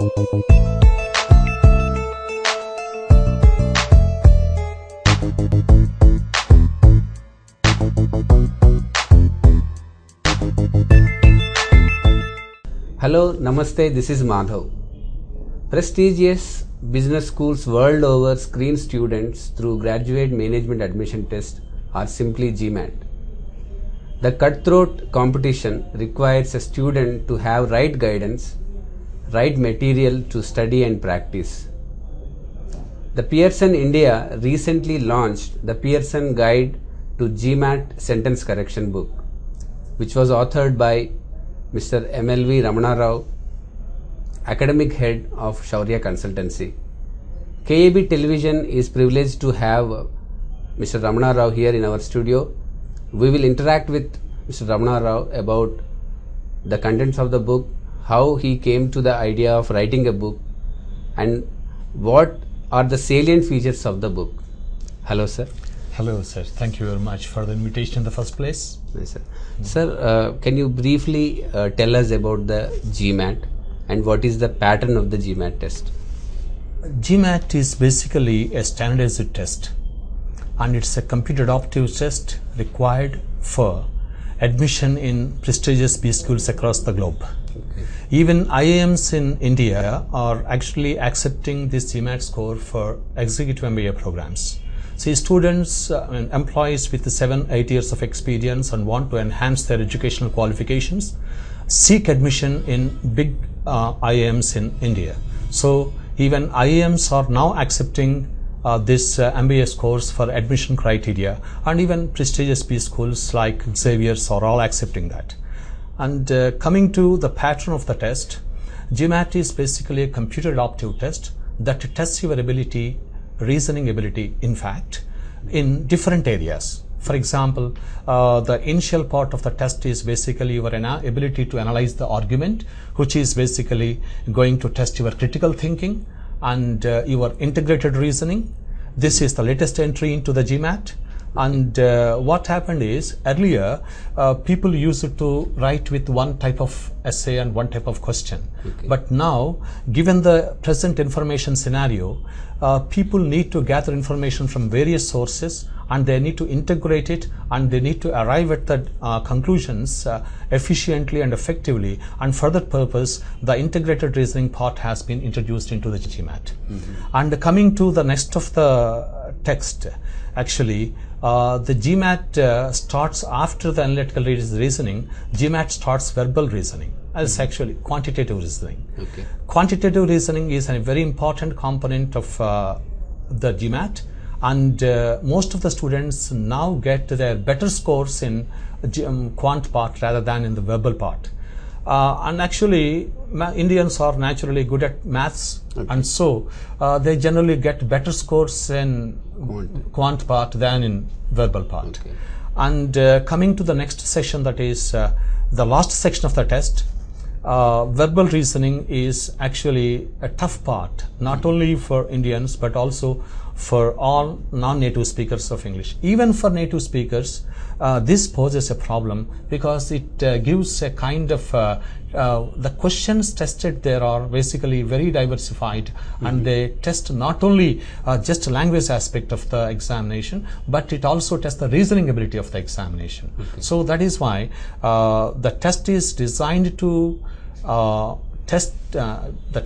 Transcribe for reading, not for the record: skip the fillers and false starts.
Hello, Namaste, this is Madhav. Prestigious business schools world over screen students through graduate management admission test or simply GMAT. The cutthroat competition requires a student to have right guidance, right material to study and practice. The Pearson India recently launched the Pearson Guide to GMAT Sentence Correction book, which was authored by Mr. MLV Ramana Rao, academic head of Shaurya Consultancy. KAB Television is privileged to have Mr. Ramana Rao here in our studio. We will interact with Mr. Ramana Rao about the contents of the book, how he came to the idea of writing a book, and what are the salient features of the book. Hello, sir. Hello, sir. Thank you very much for the invitation in the first place. Yes, sir. Sir, can you briefly tell us about the GMAT and what is the pattern of the GMAT test? GMAT is basically a standardized test, and it's a computer adaptive test required for admission in prestigious B schools across the globe. Okay. Even IIMs in India are actually accepting this GMAT score for executive MBA programs. See, students and employees with 7-8 years of experience and want to enhance their educational qualifications seek admission in big IIMs in India. So even IIMs are now accepting this MBA scores for admission criteria, and even prestigious B schools like Xavier's are all accepting that. And coming to the pattern of the test, GMAT is basically a computer adaptive test that tests your ability, reasoning ability, in fact, in different areas. For example, the initial part of the test is basically your ability to analyze the argument, which is basically going to test your critical thinking and your integrated reasoning. This is the latest entry into the GMAT. And what happened is, earlier people used to write with one type of essay and one type of question. Okay. But now, given the present information scenario, people need to gather information from various sources, and they need to integrate it, and they need to arrive at the conclusions efficiently and effectively. And for that purpose, the integrated reasoning part has been introduced into the GMAT. Mm-hmm. And coming to the next of the text, actually, the GMAT starts after the analytical reasoning. GMAT starts verbal reasoning as actually quantitative reasoning. Okay. Quantitative reasoning is a very important component of the GMAT, and most of the students now get their better scores in quant part rather than in the verbal part. And actually, Indians are naturally good at maths, okay, and so they generally get better scores in quant part than in verbal part. Okay. And coming to the next section, that is the last section of the test, verbal reasoning is actually a tough part, not only for Indians but also for all non-native speakers of English. Even for native speakers, this poses a problem because it gives a kind of the questions tested there are basically very diversified, mm-hmm, and they test not only just language aspect of the examination, but it also tests the reasoning ability of the examination. Okay. So that is why the test is designed to test the